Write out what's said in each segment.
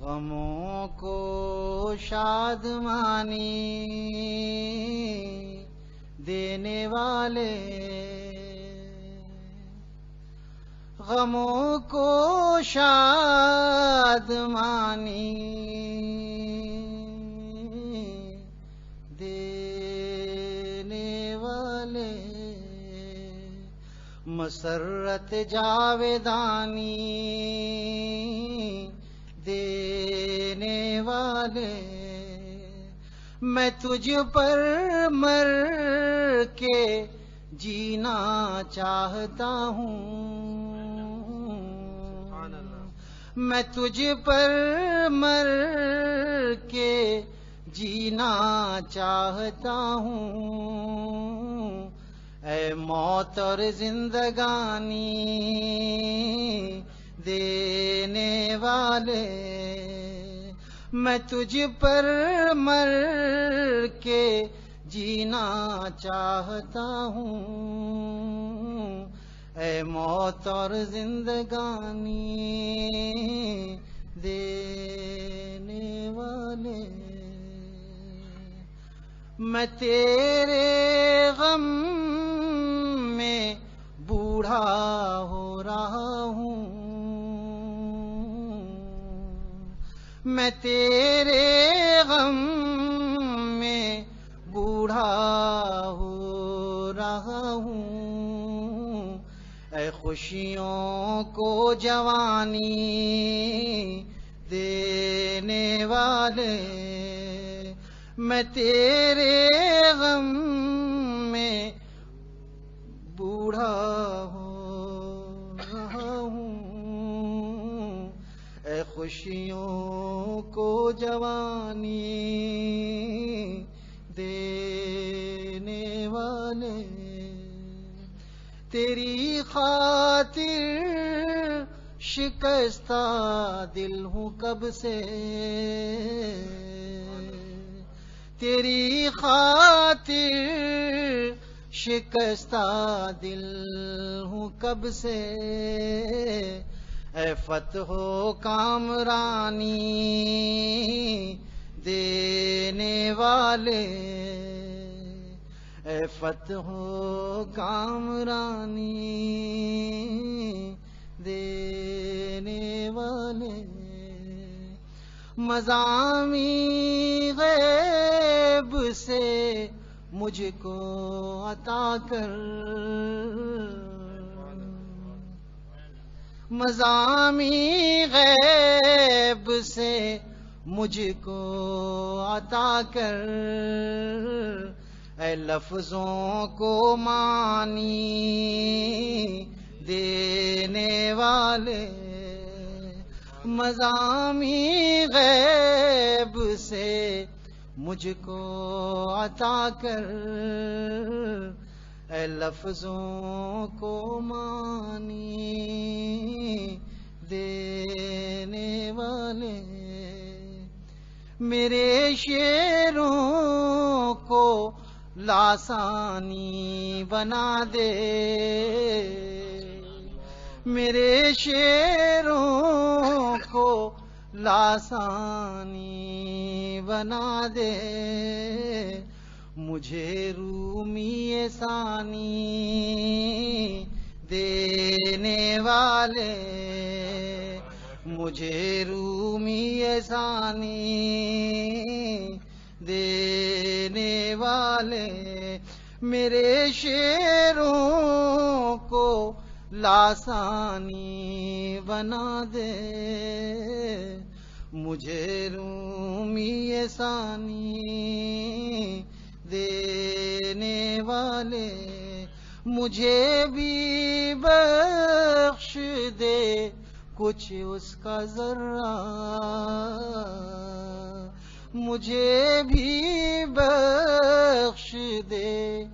غموں کو شادمانی دینے والے، غموں کو شادمانی دینے والے، مسرت جاویدانی دینے والے، میں تجھ پر مر کے جینا چاہتا ہوں، میں تجھ پر مر کے جینا چاہتا ہوں، اے موت اور زندگانی دینے والے، میں تجھ پر مر کے جینا چاہتا ہوں، اے موت اور زندگانی دینے والے، میں تیرے غم میں بوڑھا ہو رہا ہوں، میں تیرے غم میں بوڑھا ہو رہا ہوں، اے خوشیوں کو جوانی دینے والے، میں تیرے غم میں بوڑھا ہو رہا ہوں، اے خوشیوں کو جوانی دینے والے، تیری خاطر شکستہ دل ہوں کب سے، تیری خاطر شکستہ دل ہوں کب سے، اے فتح و کامرانی دینے والے، اے فتح و کامرانی دینے والے، مضامین غیب سے مجھ کو عطا کر، مضامین غیب سے مجھ کو عطا کر، اے لفظوں کو معنی دینے والے، مضامین غیب سے مجھ کو عطا کر، اے لفظوں کو معنی دینے والے، میرے شعروں کو لاسانی بنا دے، میرے شعروں کو لاسانی بنا دے، مجھے رومی ثانی دینے والے، مجھے رومی ثانی دینے والے، میرے شعروں کو لاسانی بنا دے، مجھے رومی ثانی دینے والے، مجھے بھی بخش دے کچھ اس کا ذرہ، مجھے بھی بخش دے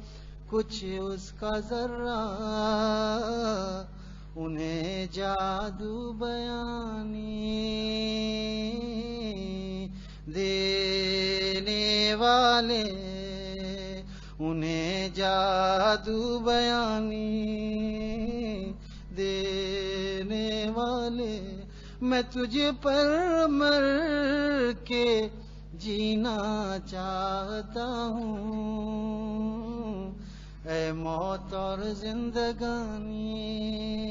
کچھ اس کا ذرہ، انہیں جادو بیانی دینے والے، انہیں جادو بیانی دینے والے، میں تجھ پر مر کے جینا چاہتا ہوں، اے موت اور زندگانی